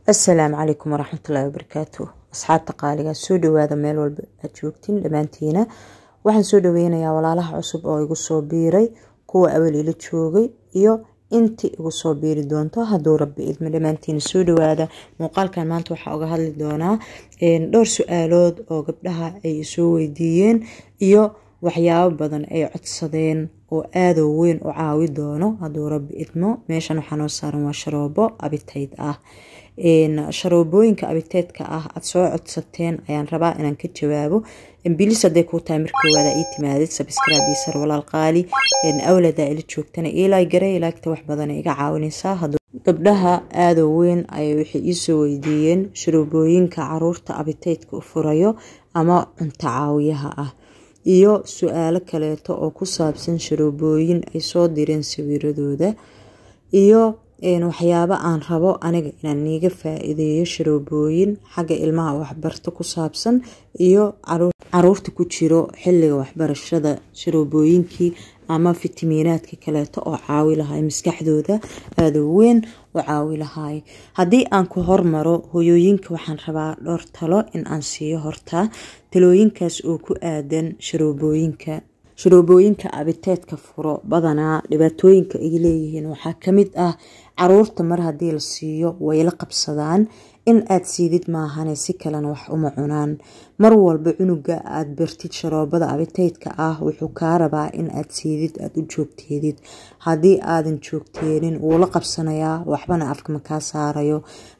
السلام عليكم ورحمة الله وبركاته. أصحاب تقاليga soo dhawaada meel walba aad joogtiin dhamaantiina waxaan soo dhaweynayaa walaalaha cusub oo igu soo biiray kuwa awal ila joogay iyo intii igu soo biiri doonto hadduu rabbi idmo dhamaantiina soo dhawaada. muuqaalkan maanta waxa uga hadli doonaa dhowr su'aalood oo gabdhaha ay soo weydiiyeen iyo waxyaabo badan ay codsadeen oo aad u weyn u caawi doono hadduu rabbi idmo. meeshan waxaan oo saaran waa sharoobo abitayd ah. sharoobooyinka abiteedka ah aad soo codsateen ayaan rabaa inaan ka jawaabo. bilis haday ku tahay markii wada ii timaadid subscribe ii sar walaal qaali awlada ila joogtana ilaa garay ilaagta wax badan iga caawinaysaa. gabdhaha aad u weyn ay wixii ii soo weydiiyeen sharoobooyinka caruurta abiteedka u furayo ama cunto caawiyaha ah iyo su'aalo kaleeto oo ku saabsan sharoobooyin ay soo direen sawiradooda iyo waxyaabo aan rabo aniga inaan niiga faa'iideeyo sharoobooyin xagga ilmaha waxbarto ku saabsan iyo caruurta ku jiro xilliga waxbarashada sharoobooyinkii ama fitamiinaadka kaleeto oo caawi lahay maskaxdooda aad u weyn oo caawi lahay. haddii aan ku hormaro hooyooyinka waxaan rabaa dhowr talo in aan siiyo horta talooyinkaas oo ku aadan sharoobooyinka abiteedka furo badanaa dhibaatooyinka ay leeyihiin waxaa kamid ah caruurta mar haddii la siiyo way la qabsadaan. in aad siidid maahane si kalena wax uma cunaan. mar walba cunuga aad bartid sharoobada abiteedka ah wuxuu kaa rabaa in aad siidid aad u joogteedid. haddii aadan joogteenin wuu la qabsanayaa waxbana afka ma kaa saarayo.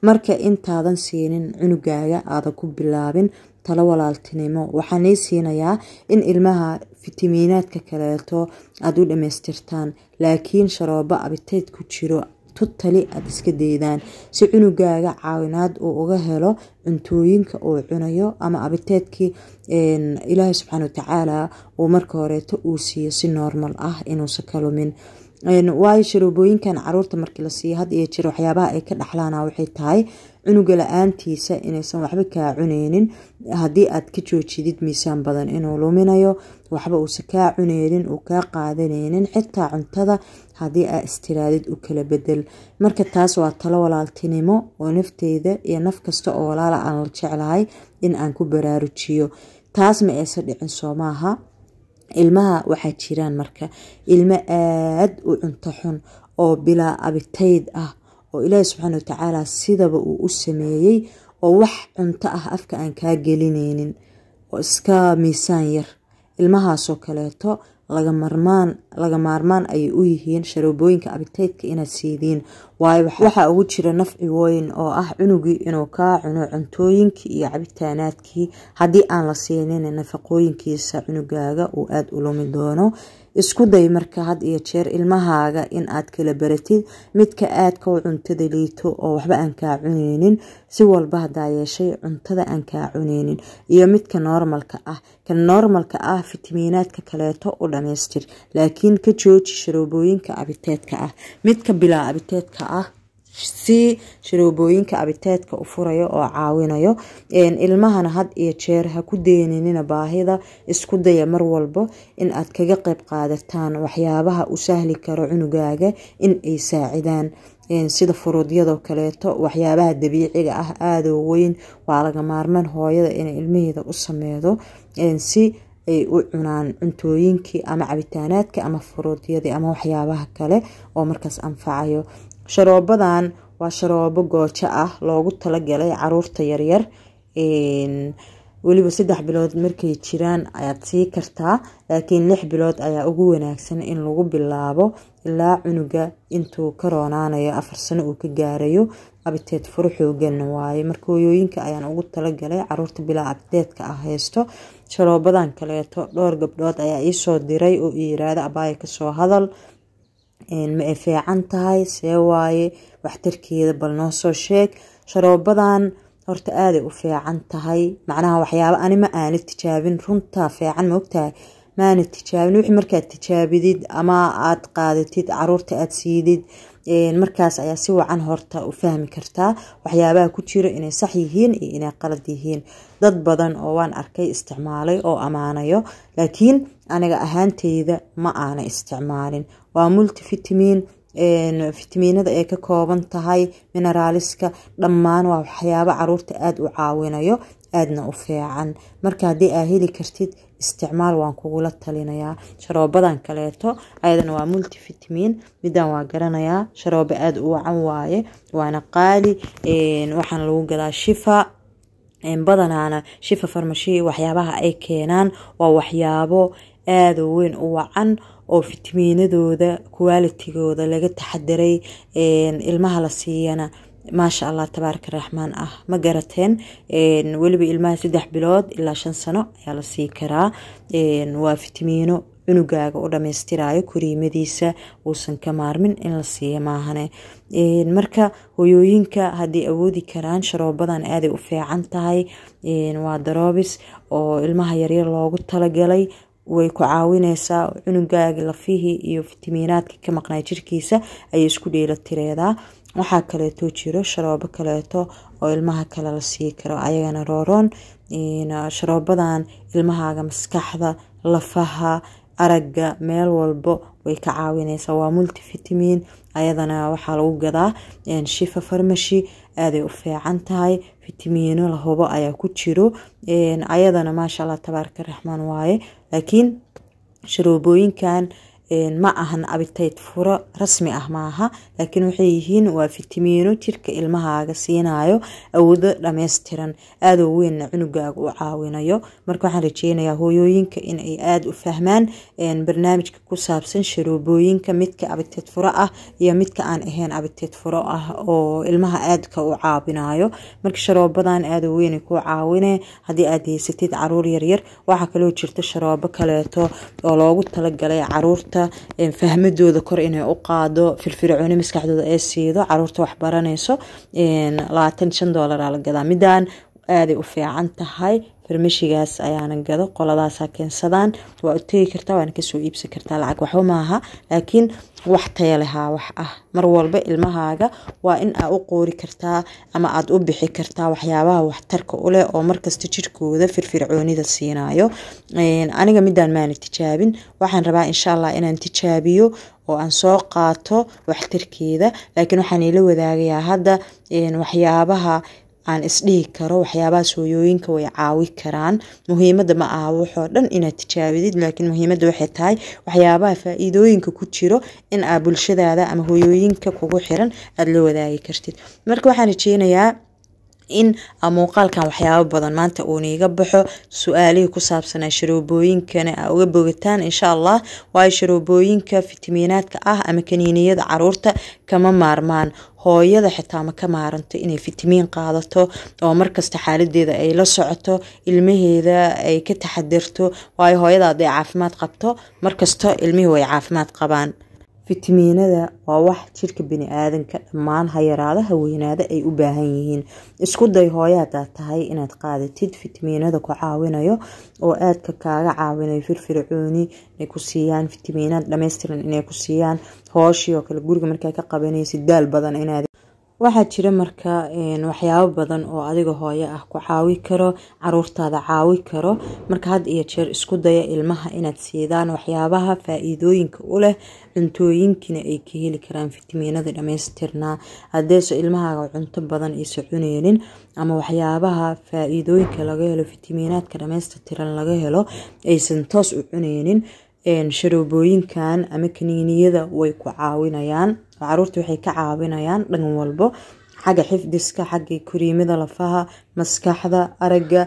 marka intaadan siinin cunugaaga aadan ku bilaabin talo walaaltinimo waxaan ii siinayaa in ilmaha fitamiinaadka kaleeto aad u dhamaystirtaan laakiin sharoobo abiteed ku jiro totally aad iska daydaan si cunugaaga caawinaad uu uga helo cuntooyinka uu cunayo ama abiteedkii ilaahay subxaanahu wa tacaala uu marka horeeto uu siiyo si normal ah inuusan ka lumin. waayo sharoobooyinkan caruurta markii la siiyo had iyo jeer waxyaabaha ay ka dhaxlaana waxay tahay cunuga la-aantiisa inaysan waxba kaa cuneynin. haddii aad ka joojidid miisaan badan inuu luminayo waxba uusan kaa cuneynin uu kaa qaadaneynin xitaa cuntada haddii aad istiraadid u kala bedel. marka taas waa talo walaaltinimo oo nafteyda iyo naf kasta oo walaala aan la jeclahay in aan ku baraarujiyo. taas ma aysan dhicin soo maaha. ilmaha waxaa jiraan marka ilmo aad u cunto xun oo bilaa abiteyd ah oo ilaahay subxaanahu wa tacaala sidaba uu u sameeyey oo wax cunto ah afka aan kaa gelineynin oo iska miisaan yar. ilmahaasoo kaleeto laga maarmaan ayay u yihiin sharoobooyinka abiteedka inaad siidiin. waayo waxaa ugu jira nafci weyn oo ah cunugii inuu kaa cuno cuntooyinkii iyo cabitaanaadkii. haddii aan la siinin nafaqooyinkiisa cunugaaga uu aad u lumi doono. isku day marka had iyo jeer ilmahaaga in aad kala baratid midka aadka u cuntada liito oo waxba aan kaa cuneynin si walba hadaa yeeshay cuntada aan kaa cuneynin iyo midka normalka ah. kan normalka ah fitamiinaadka kaleeto u dhamaystir laakiin ka jooji sharoobooyinka abiteedka ah. midka bilaa abiteedka ah si sharoobooyinka abiteedka u furayo oo caawinayo. ilmahana had iyo jeer ha ku deeninina baahida. isku daya mar walbo in aad kaga qayb qaadataan waxyaabaha u sahli karo cunugaaga in ay saacidaan sida furuudyadoo kaleeto waxyaabaha dabiiciga ah aad u weyn waa laga maarmaan hooyada inay ilmaheeda u sameedo si ay u cunaan cuntooyinkii ama cabitaanaadka ama furuudyadii ama waxyaabaha kale oo markaas anfacayo. sharoobadan waa sharoobo goojo ah loogu talagalay caruurta yaryar. weliba 3 bilood markay jiraan ayaad sii kartaa laakiin 6 bilood ayaa ugu wanaagsan in lagu bilaabo ilaa cunuga intuu ka roonaanayo 4 sano uu ka gaarayo. abiteed furo xoogan waaye. marka hooyooyinka ayaan ugu talagalay caruurta bilaa abiteedka ah haysto. sharoobadan kaleeto dhowr gabdhood ayaa ii soo diray oo ii yiraahdo abaaya ka soo hadal ma ay fiican tahay see waaye waxtarkeeda bal noo soo sheeg. sharoobadan horta aad u fiican tahay macnaha waxyaabo anima aan tijaabin runta fiican ma ogtahay maana tijaabin. wixii markaad tijaabidid ama aad qaadatid caruurta aad siidid markaas ayaa si wacan horta u fahmi kartaa waxyaabaha ku jira inay sax yihiin iyo inay qalad yihiin. dad badan oo waan arkay isticmaalay oo amaanayo laakiin aniga ahaanteyda ma aana isticmaalin. waa multivitamin fitamiinada ay ka kooban tahay mineraliska dhammaan waa waxyaabo caruurta aad u caawinayo aadna u fiican marka haddii aa heli kartid isticmaal waan kugula talinayaa sharoobadan kaleeto ayadana waa multivitamin midaan waa garanayaa sharoobo aad u wacan waaye waana qaali waxaan lagu gadaa shifa badanaana shifa farmashi waxyaabaha ay keenaan waa waxyaabo aad u weyn u wacan oo fitamiinadooda qualitigooda laga taxadiray ilmaha la siiyana maasha Allah tabaaraka raxmaan ah ma garateen waliba ilmaha 3 bilood ilaa 5 sano ayaa la sii karaa waa fitamiino cunugaaga u dhameystirayo koriimadiisa uusan ka maarmin in la siiyo maahane marka hooyooyinka haddii awoodi karaan sharoobadan aaday u fiican tahay waa daroobis oo ilmaha yaryar loogu talagalay way ku caawinaysaa cunugaaga lafihii iyo fitamiinaadka ka maqnaa jirkiisa ayay isku dheelatireedaa waxaa kaleeto jiro sharoobo kaleeto oo ilmaha kale la sii karo ayagana rooroon sharoobadan ilmahaaga maskaxda lafaha aragga meel walbo way ka caawinaysaa waa multivitamin ayadana waxaa lagu gadaa shifa farmashi aaday u fiican tahay fitamiino la hubo ayaa ku jiro ayadana maasha Allah tabaaraka raxmaan waaye laakiin sharoobooyinkan ma ahan appetite furo rasmi ah maaha laakiin waxay yihiin waa fitamiino jirka ilmahaaga siinayo awoodo dhameystiran aad u weyn cunugaaga u caawinayo marka waxaan rajeynayaa hooyooyinka in ay aad u fahmaan barnaamijka ku saabsan sharoobooyinka midka appetite furo ah iyo midka aan ahayn appetite furo ah oo ilmaha aadka u caawinayo marka sharoobadan aad u weyn ku caawine haddii aad haysatid caruur yaryar waxa kale oo jirta sharoobo kaleeto oo loogu talagalay caruurta fahmadooda kor inay u qaado firfircooni maskaxdooda ay siido caruurta wax baranayso $25 la gadaa midaan aaday u fiican tahay farmashigaas ayaana gado qoladaas keensadaan waa u tagi kartaa waana kasoo iibsan kartaa lacag waxba maaha laakiin wax tayo leh wax ah mar walba ilmahaaga waa in aad u qoori kartaa ama aad u bixi kartaa waxyaabaha waxtarka u leh oo markasta jirkooda firfircoonida siinayo aniga midaan maan tijaabin waxaan rabaa insha Allah inaan tijaabiyo oo aan soo qaato waxtarkeeda laakiin waxaan ila wadaagayaa hadda waxyaabaha aan isdhihi karo waxyaabaha hooyooyinka way caawi karaan muhiimada ma aha wuxuu dhan inaad tijaabidid laakiin muhiimada waxay tahay waxyaabaha faa'iidooyinka ku jiro in aad bulshadaada ama hooyooyinka kugu xiran aad la wadaagi kartid marka waxaan rajeynayaa in muuqaalkan waxyaabo badan maanta uu niiga baxo su'aalihii ku saabsanaa sharoobooyinkana aa uga bogataan insha Allah waa sharoobooyinka fitamiinaadka ah ama kaniiniyada caruurta kama maarmaan hooyada xitaa ma ka maaranto inay fitamiin qaadato oo markasta xaaladeeda ay la socoto ilmaheeda ay ka taxadirto waayo hooyada haday caafimaad qabto markasta ilmihi way caafimaad qabaan fitamiinada waa wax jirka bini aadanka dhammaan ha yaraado ha weynaado ay u baahan yihiin isku day hooyo hadaa tahay inaad qaadatid fitamiinada ku caawinayo oo aadka kaaga caawinayo firfircooni inay ku siiyaan fitamiinad dhameystiran inay ku siiyaan hooshii oo kale guriga markaa ka qabanaysid daal badan inaad waxaa jira marka waxyaabo badan oo adiga hooyo ah ku caawi karo caruurtaada caawi karo marka had iyo jeer isku daya ilmaha inaad siidaan waxyaabaha faa'iidooyinka u leh cuntooyinkina ay ka heli karaan fitamiinada dhameystirnaa hadeeso ilmahaaga cunto badan aysan cuneynin ama waxyaabaha faa'iidooyinka laga helo fitamiinaadka dhameystirran laga helo aysan toos u cuneynin sharoobooyinkan ama kaniiniyada way ku caawinayaan caruurta waxay ka caawinayaan dhan walbo xagga xifdiska xagga koriimada lafaha maskaxda aragga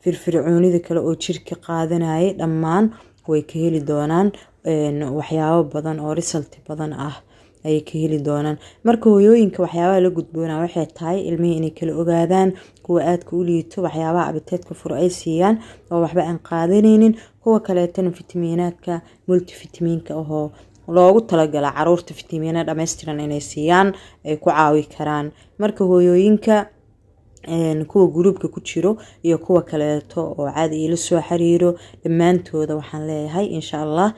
firfircoonida kale oo jirka qaadanaya dhammaan way ka heli doonaan waxyaabo badan oo result badan ah ay ka heli doonaan marka hooyooyinka waxyaabaha la gudboona waxay tahay ilmihii inay kala ogaadaan kuwa aadka u liito waxyaabaha appetite furo ay siiyaan oo waxba aan qaadanaynin kuwa kaleetana fitamiinaadka multivitaminka oo loogu talagala caruurta fitamiinada dhameystiran inay siiyaan ay ku caawi karaan marka hooyooyinka kuwa gruubka ku jiro iyo kuwa kaleeto oo caadi ila soo xiriiro dhamaantooda waxaan leeyahay insha Allah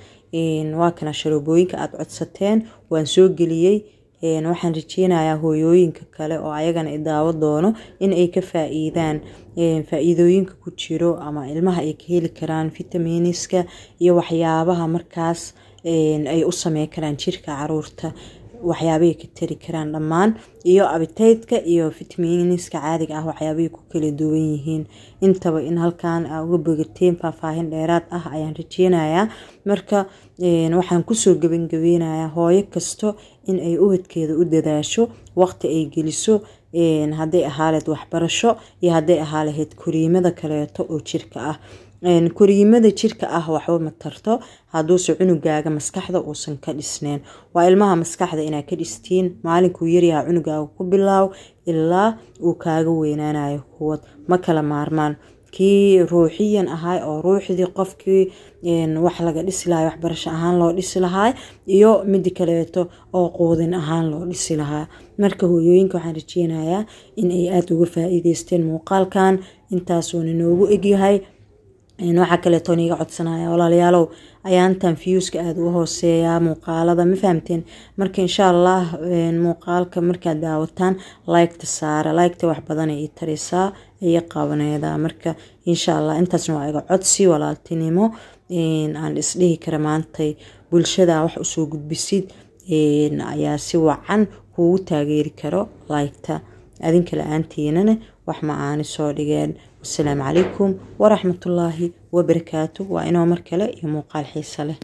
waa kana sharoobooyinka aad codsateen waan soo geliyay waxaan rajeynayaa hooyooyinka kale oo ayagana idaawo doono in ay ka faa'iidaan faa'iidooyinka ku jiro ama ilmaha ay ka heli karaan fitamiiniska iyo waxyaabaha markaas ay u sameyn karaan jirka caruurta waxyaabay ka tari karaan dhammaan iyo abitaydka iyo fitamiiniska caadiga ah waxyaabay ku kala duwan yihiin intaba in halkaan uga bogateen faahfaahin dheeraad ah ayaan rajeynayaa marka waxaan kusoo gabagabeynayaa hooyo kasto in ay ubadkeeda u dadaasho waqti ay geliso hadday ahaaleed waxbarasho iyo hadday ahaaleed koriimada kaleeto oo jirka ah koriimada jirka ah waxba ma tarto hadduuse cunugaaga maskaxda uusan ka dhisneen waa ilmaha maskaxda inaad ka dhistiin maalinkuu yaryaha cunugaaga ku bilaaw ilaa uu kaaga weynaanayo kuwad ma kala maarmaan kii ruuxiyan ahay oo ruuxdii qofkii wax laga dhisi lahay waxbarasho ahaan loo dhisi lahaa iyo midi kaleeto oo quudin ahaan loo dhisi lahaa marka hooyooyinka waxaan rajeynayaa in ay aada uga faa'iideysteen muuqaalkan intaasuuna noogu egyahay waxaa kaleeto niga codsanaya walaalayaalow ayaantan viewska aada u hooseeyaa muuqaalada ma fahamteen marka insha allah muuqaalka markaad daawataan like-ta saara like-ta wax badan ay tarisaa iyo qabaneeda marka insha allah intaasna waa iga codsi walaaltinimo aan isdhihi kara maantay bulshada wax usoo gudbisid ayaa si wacan kuugu taageeri karo like-ta adinka la-aantiinana wax ma aani soo dhigeen والسلام عليكم ورحمة الله وبركاته وإنه مركلة يموقع الحيصة له